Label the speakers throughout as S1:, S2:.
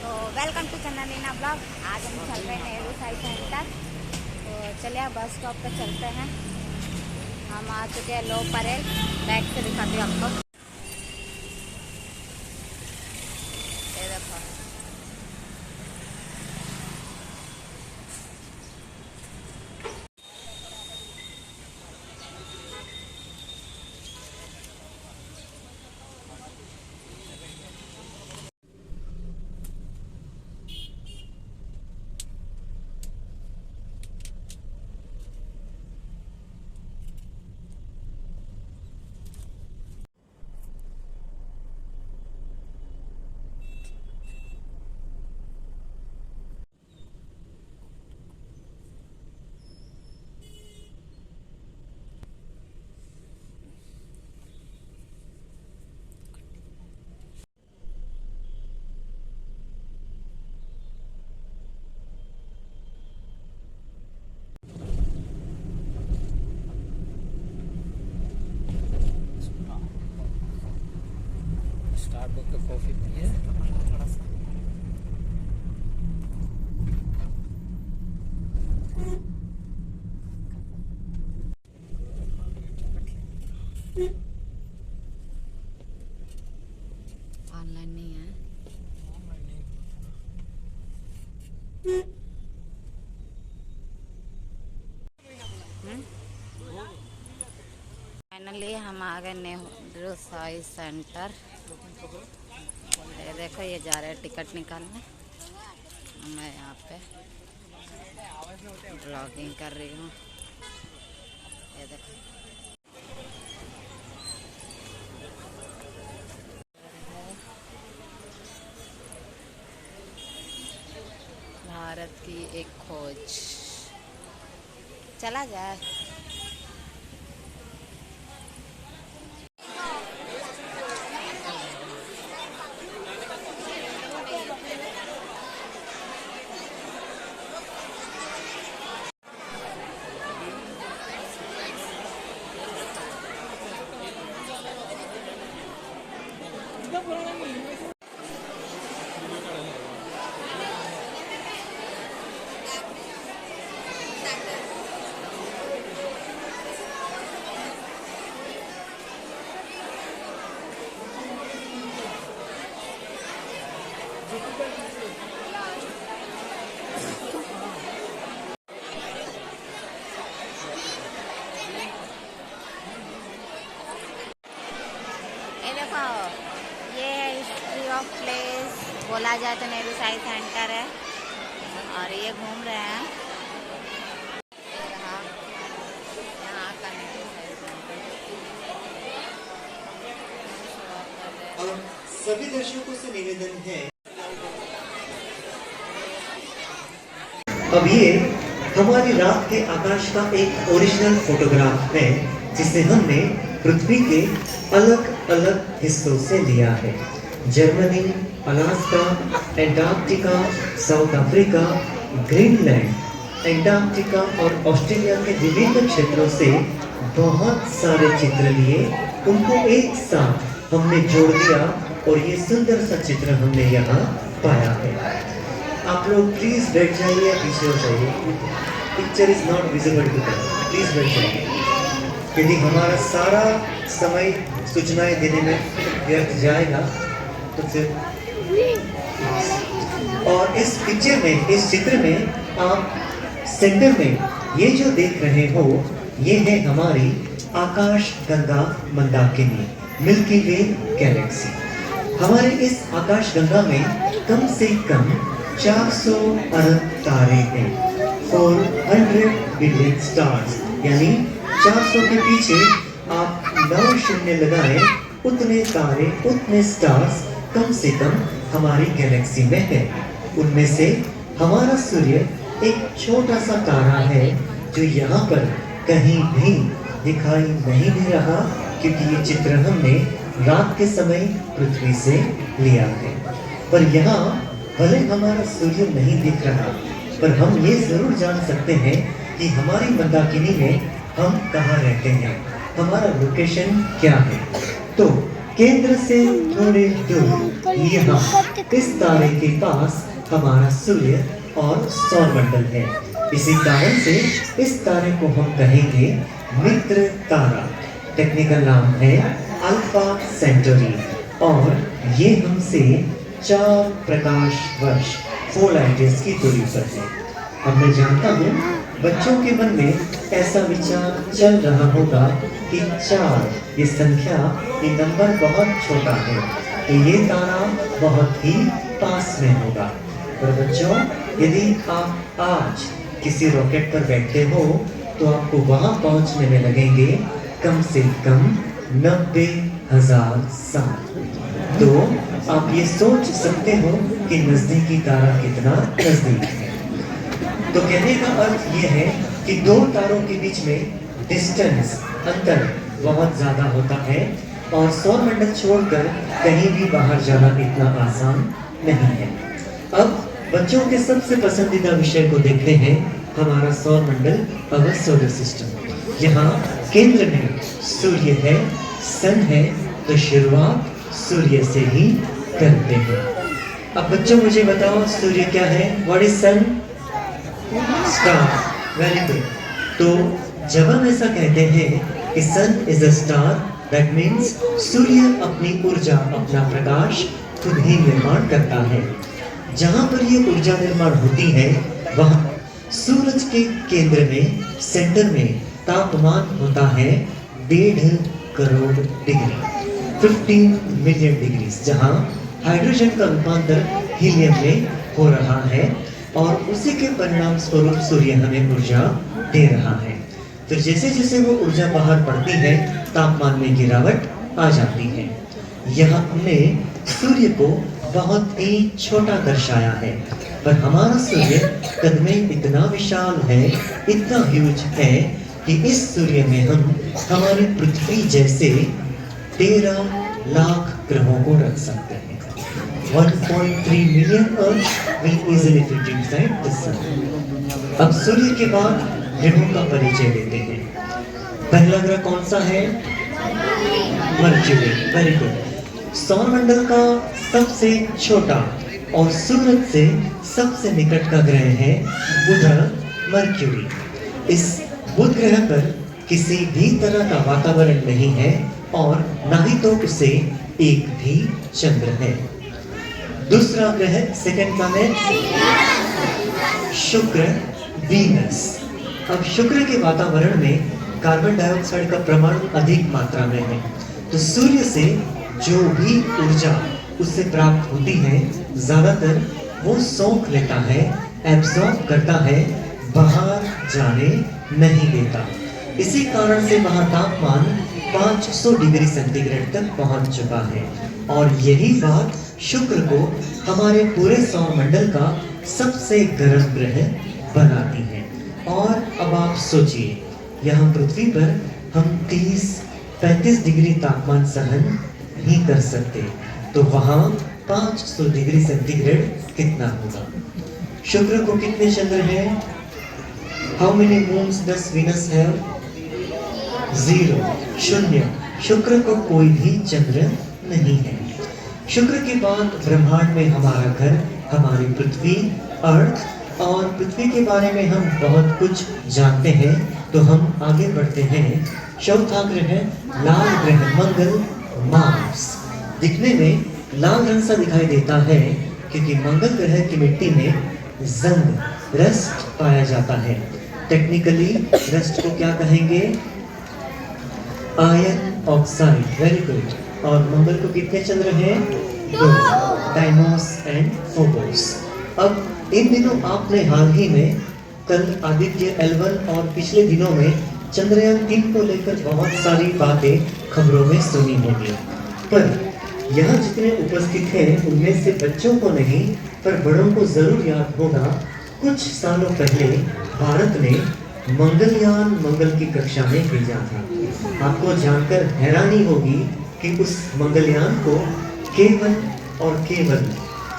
S1: तो welcome to चंदनीना blog. आज हम चल रहे हैं नेहरू साई सेंटर। तो चलिए बस स्टॉप पर चलते हैं। हम आ चुके हैं लो परेल। बैक से दिखाती हूँ आपको। ये देखो,
S2: स्टारबक्स का कॉफी पिए।
S1: ऑनलाइन नहीं है। फाइनली हम आ गए नेहरू साई सेंटर। ये देखो, ये जा रहे हैं टिकट निकालने। मैं यहाँ पे ब्लॉगिंग कर रही हूँ। ये देखो, भारत की एक खोज। चला जाए। ये देखो, ये है हिस्ट्री ऑफ प्लेस। बोला जाए तो नेहरू साई सेंटर है और ये घूम रहे हैं। ये रहा यहाँ का नेहरू साई सेंटर।
S3: और सभी दर्शकों से निवेदन है, अब ये हमारी रात के आकाश का एक ओरिजिनल फोटोग्राफ है जिसे हमने पृथ्वी के अलग अलग हिस्सों से लिया है। Germany, Alaska, Antarctica, south Africa, Greenland, Antarctica और ऑस्ट्रेलिया के विभिन्न क्षेत्रों से बहुत सारे चित्र लिए उनको एक साथ हमने जोड़ दिया और ये सुंदर सा चित्र हमने यहाँ पाया है। आप लोग प्लीज बैठ जाइए, पीछे हो जाइए। Picture is not visible to that, please बैठ जाइए, यदि हमारा सारा समय सूचनाएं देने में व्यर्थ जाएगा तो फिर। और इस पिक्चर में, इस चित्र में आप सेंटर में ये जो देख रहे हो, ये है हमारी आकाश गंगा मंदाकिनी, मिल्की वे गैलेक्सी। हमारे इस आकाश गंगा में कम से कम 400 अरब तारे हैं, 400 बिलियन स्टार्स। यानी 400 के पीछे आप 9 शून्य लगाएं, उतने तारे, उतने स्टार्स कम से कम हमारी गैलेक्सी में है। उनमें से हमारा सूर्य एक छोटा सा तारा है जो यहाँ पर कहीं भी दिखाई नहीं दे रहा, क्योंकि ये चित्र हमने रात के समय पृथ्वी से लिया है। पर यहाँ भले हमारा सूर्य नहीं दिख रहा, पर हम ये जरूर जान सकते हैं कि हमारी मंदाकिनी में हम कहाँ रहते हैं, हमारा लोकेशन क्या है। तो केंद्र से थोड़े दूर यहाँ इस तारे के पास हमारा सूर्य और सौरमंडल है। इसी कारण से इस तारे को हम कहेंगे मित्र तारा। टेक्निकल नाम है अल्फा सेंटोरी और ये हमसे 4 प्रकाश वर्ष 4 लाइट ईयर्स की दूरी पर है। अब मैं जानता हूँ बच्चों के मन में ऐसा विचार चल रहा होगा कि 4 ये संख्या, ये नंबर बहुत छोटा है, तो ये तारा बहुत ही पास में होगा। पर बच्चों, यदि आप आज किसी रॉकेट पर बैठते हो तो आपको वहां पहुंचने में लगेंगे कम से कम 90,000 साल। तो आप ये सोच सकते हो कि नजदीकी तारा कितना नजदीक है। तो कहने का अर्थ ये है कि 2 तारों के बीच में डिस्टेंस, अंतर बहुत ज्यादा होता है और सौरमंडल छोड़कर कहीं भी बाहर जाना इतना आसान नहीं है। अब बच्चों के सबसे पसंदीदा विषय को देखते हैं, हमारा सौरमंडल, अवर सोलर सिस्टम। यहाँ केंद्र में सूर्य है, सन है, तो शुरुआत सूर्य से ही करते हैं। अब बच्चों मुझे बताओ सूर्य क्या है? What is sun? Star. Very good. तो जब हम ऐसा कहते हैं कि sun is a star, that means सूर्य अपनी ऊर्जा, अपना प्रकाश खुद ही निर्माण करता है। जहां पर ये ऊर्जा निर्माण होती है वहां सूरज के केंद्र में, सेंटर में तापमान होता है 1.5 करोड़ डिग्री, 15 मिलियन डिग्री, जहां हाइड्रोजन का रूपांतर हीलियम में हो रहा है और उसी के परिणाम स्वरूप सूर्य हमें ऊर्जा दे रहा है। फिर जैसे जैसे वो ऊर्जा बाहर पड़ती है तापमान में गिरावट आ जाती है। यहाँ हमने सूर्य को बहुत ही छोटा दर्शाया है, पर हमारा सूर्य कद में इतना विशाल है, इतना ह्यूज है कि इस सूर्य में हम हमारी पृथ्वी जैसे 13 लाख ग्रहों को रख सकते हैं। 1.3 million earth will easily fit inside the sun. अब सूर्य के बाद ग्रहों का परिचय लेते हैं। पहला ग्रह कौन सा है? मर्क्यूरी। Very good. सौरमंडल का सबसे छोटा और सूरज से सबसे निकट का ग्रह है बुध, मर्क्यूरी। इस बुध ग्रह पर किसी भी तरह का वातावरण नहीं है और ना ही तो उसे एक भी चंद्र है। दूसरा ग्रह, सेकंड प्लैनेट, शुक्र, वीनस। अब शुक्र के वातावरण में कार्बन डाइऑक्साइड का प्रमाण अधिक मात्रा में है, तो सूर्य से जो भी ऊर्जा उससे प्राप्त होती है ज्यादातर वो सोख लेता है, एब्जॉर्ब करता है, बाहर जाने नहीं देता। इसी कारण से वहाँ तापमान 500 डिग्री सेंटीग्रेड तक पहुंच चुका है और यही बात शुक्र को हमारे पूरे सौरमंडल का सबसे गर्म ग्रह बनाती है। और अब आप सोचिए, यहाँ पृथ्वी पर हम 30-35 डिग्री तापमान सहन नहीं कर सकते, तो वहाँ 500 डिग्री सेंटीग्रेड कितना होगा? शुक्र को कितने चंद्र हैं? How many moons does Venus have? 0, शून्य। शुक्र को कोई भी चंद्र नहीं है। शुक्र के बाद ब्रह्मांड में हमारा घर, हमारी पृथ्वी, अर्थ, और पृथ्वी के बारे में हम बहुत कुछ जानते हैं, तो हम आगे बढ़ते हैं। चौथा ग्रह लाल ग्रह मंगल, मार्स। दिखने में लाल रंग सा दिखाई देता है क्योंकि मंगल ग्रह की मिट्टी में जंग, रस्ट पाया जाता है। टेक्निकली रस्ट को क्या कहेंगे? Iron oxide. Very good. और मंगल को कितने चंद्र हैं? 2, टाइमोस एंड फोबोस। अब इन दिनों आपने हाल ही में कल आदित्य L1 और पिछले दिनों में चंद्रयान 3 को लेकर बहुत सारी बातें खबरों में सुनी होंगी, पर यहाँ जितने उपस्थित हैं उनमें से बच्चों को नहीं पर बड़ों को जरूर याद होगा, कुछ सालों पहले भारत ने मंगलयान मंगल की कक्षा में भेजा था। आपको जानकर हैरानी होगी कि उस मंगलयान को केवल और केवल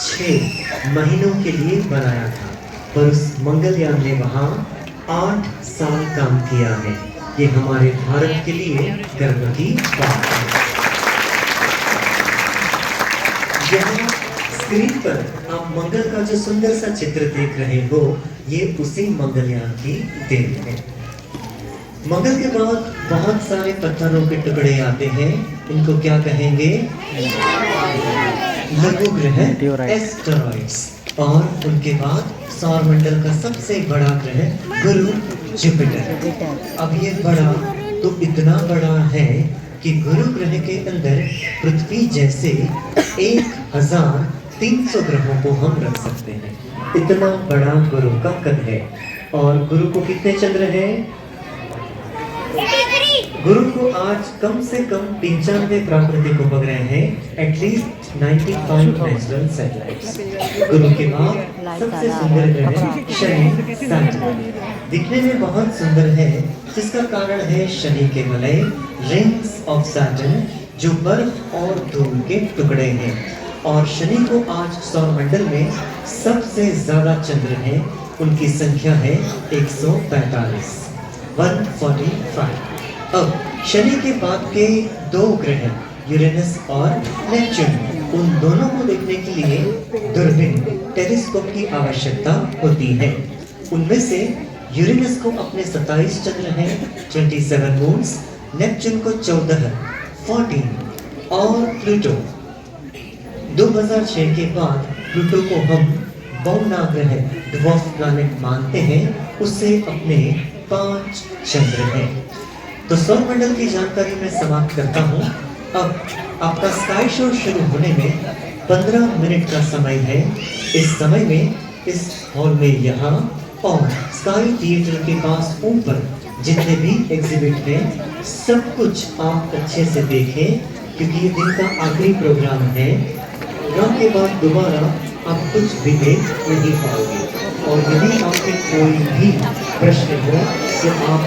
S3: 6 महीनों के लिए बनाया था, पर उस मंगलयान ने वहाँ 8 साल काम किया है। ये हमारे भारत के लिए गर्व की बात है। यहाँ स्क्रीन पर आप मंगल का जो सुंदर सा चित्र देख रहे हो, ये उसी मंगलयान की देन है। मंगल के बाद बहुत सारे पत्थरों के टुकड़े आते हैं, इनको क्या कहेंगे? लघु ग्रह, एस्टेरॉइड्स। और उनके बाद सौरमंडल का सबसे बड़ा ग्रह गुरु जुपिटर। अब ये बड़ा तो इतना बड़ा है कि गुरु ग्रह के अंदर पृथ्वी जैसे 1300 ग्रहों को हम रख सकते हैं। इतना बड़ा गुरु का कद है। और गुरु को कितने चंद्र हैं? गुरु को आज कम से कम 95 प्राकृतिक उपग्रह हैं, एटलीस्ट 95 नेचुरल सैटेलाइट्स। गुरु के बाद सबसे सुंदर ग्रह शनि, सैटर्न। दिखने में बहुत सुंदर है, जिसका कारण है शनि के वलय, रिंग्स ऑफ सैटर्न, जो बर्फ और धूल के टुकड़े हैं। और शनि को आज सौरमंडल में सबसे ज्यादा चंद्र हैं, उनकी संख्या है 145, 145। अब शनि के बाद के दो ग्रह यूरेनस और नेपच्यून, उन दोनों को देखने के लिए दूरबीन, टेलीस्कोप की आवश्यकता होती है। उनमें से यूरेनस को अपने 27 चंद्र हैं, 27 मून्स, नेपच्यून को 14, 14 और प्लूटो 2006 के बाद प्लूटो को हम बौना ग्रह, ड्वार्फ प्लैनेट मानते हैं, उससे अपने 5 चंद्र हैं। तो सौरमंडल की जानकारी मैं समाप्त करता हूँ। अब आपका स्काई शो शुरू होने में 15 मिनट का समय है। इस समय में इस हॉल में यहाँ और स्काई थिएटर के पास ऊपर जितने भी एग्जिबिट हैं, सब कुछ आप अच्छे से देखें, क्योंकि ये दिन का आखिरी प्रोग्राम है। प्रोग्राम के बाद दोबारा आप कुछ भी देख नहीं पाओगे। और यदि आपके कोई भी प्रश्न हो तो आप